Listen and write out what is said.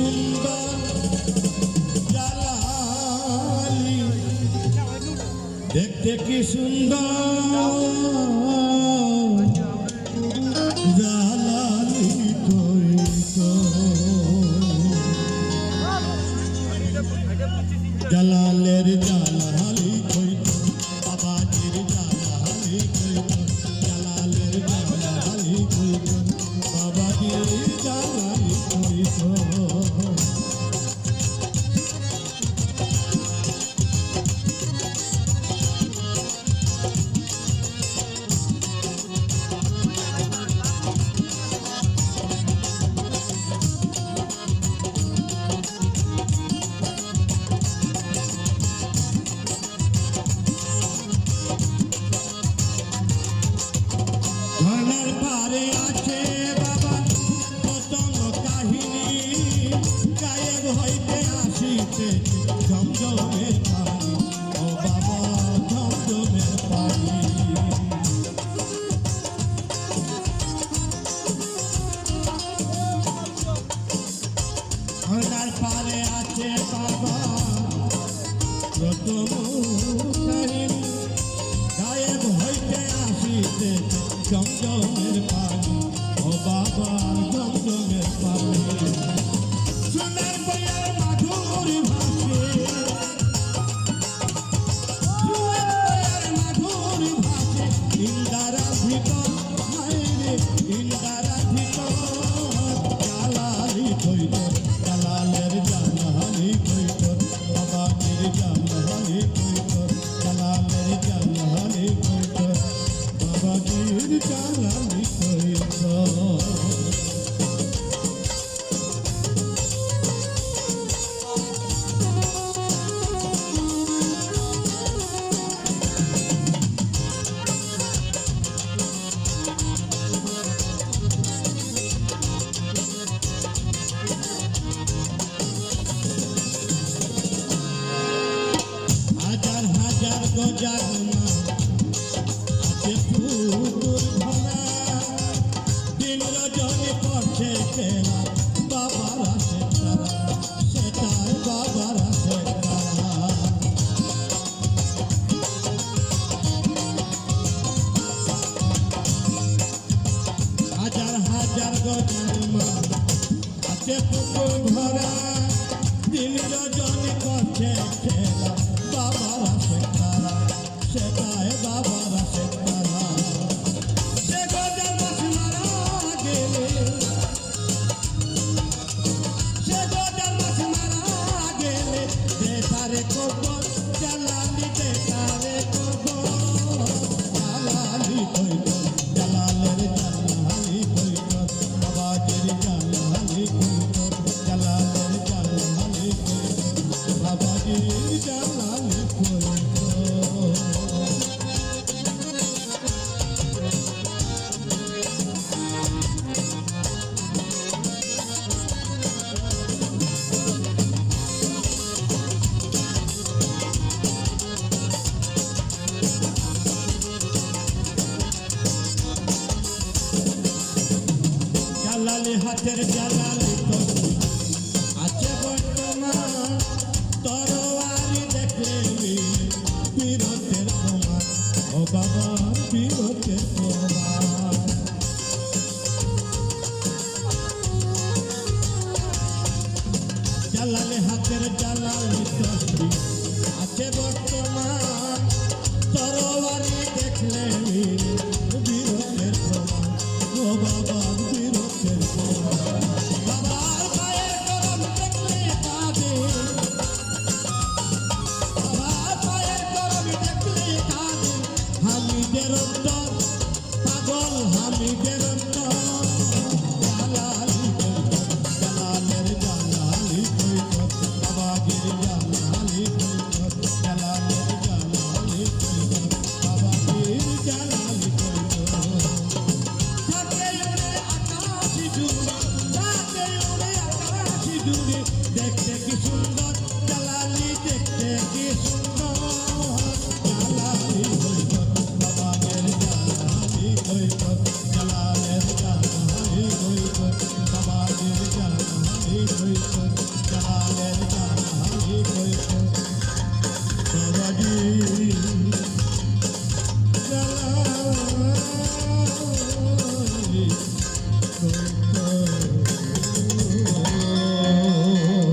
সুন্দর জালালি, দেখতে কি সুন্দর জালালি কই তো জালালের জালালি কই তো বাবাজির জালালি কই তো জালালের জালালি কই তো বাবাজির জালালি কই তো ঝর্ণার পারে আছে বাবা কত কাহিনী, গায়েব হইতে আসিতে ঝমঝমের পানি, ও বাবা ঝমঝমের পানি। ঝর্ণার পারে আছে বাবা কত কাহিনী, গায়েব হইতে আসিতে জমজমের পানি, ও বাবা জমজমের পানি। সোনার বইয়ের মাধুর ভাষে, সোনার বইয়ের মাধুর ভাষে, ইন্দারা ভিতর হায়রে ইন্দারা ভিতর জালালি কইত জালালের জালালি কইত বাবাজির জালালি কইত জালালের জালালি কইত বাবাজির জালালি কইত। হাজার হাজার গজার মা আছে পুকুর ভরা, দিন রজনী করছে খেলা বাবার আসে তারা, সেটাই বাবার আসে তারা। হাজার হাজার গজার মা আছে পুকুর ভরা, দিন রজনী করছে খেলা বাবার আসে তারা, সেটাই বাবার আসে তারা। সে গজার মাছ মারা গেলে, সে গজার মাছ মারা গেলে দেখারে কবর জালালি, দেখারে কবর জালালি কইত জালালের জালালি কইত বাবাজির জালালি কইত জালালের জালালি কইত বাবাজির জালালি কইত। জালালি হাতের জালালি তসবি আছে বর্তমান, তরোয়ারি দেখলে বীরত্বের প্রমাণ, ও বাবা বীরত্বের প্রমাণ। জালালি হাতের জালালি তসবি আছে বর্তমান, তরোয়ারি দেখলে বীরত্বের প্রমাণ, ও বাবা বীরত্বের প্রমাণ। বাবার পায়ের কলম দেখলে কাঁদে, বাবার পায়ের কলম দেখলে কাঁদে, হামিদের অন্তর পাগল হামিদের অন্তর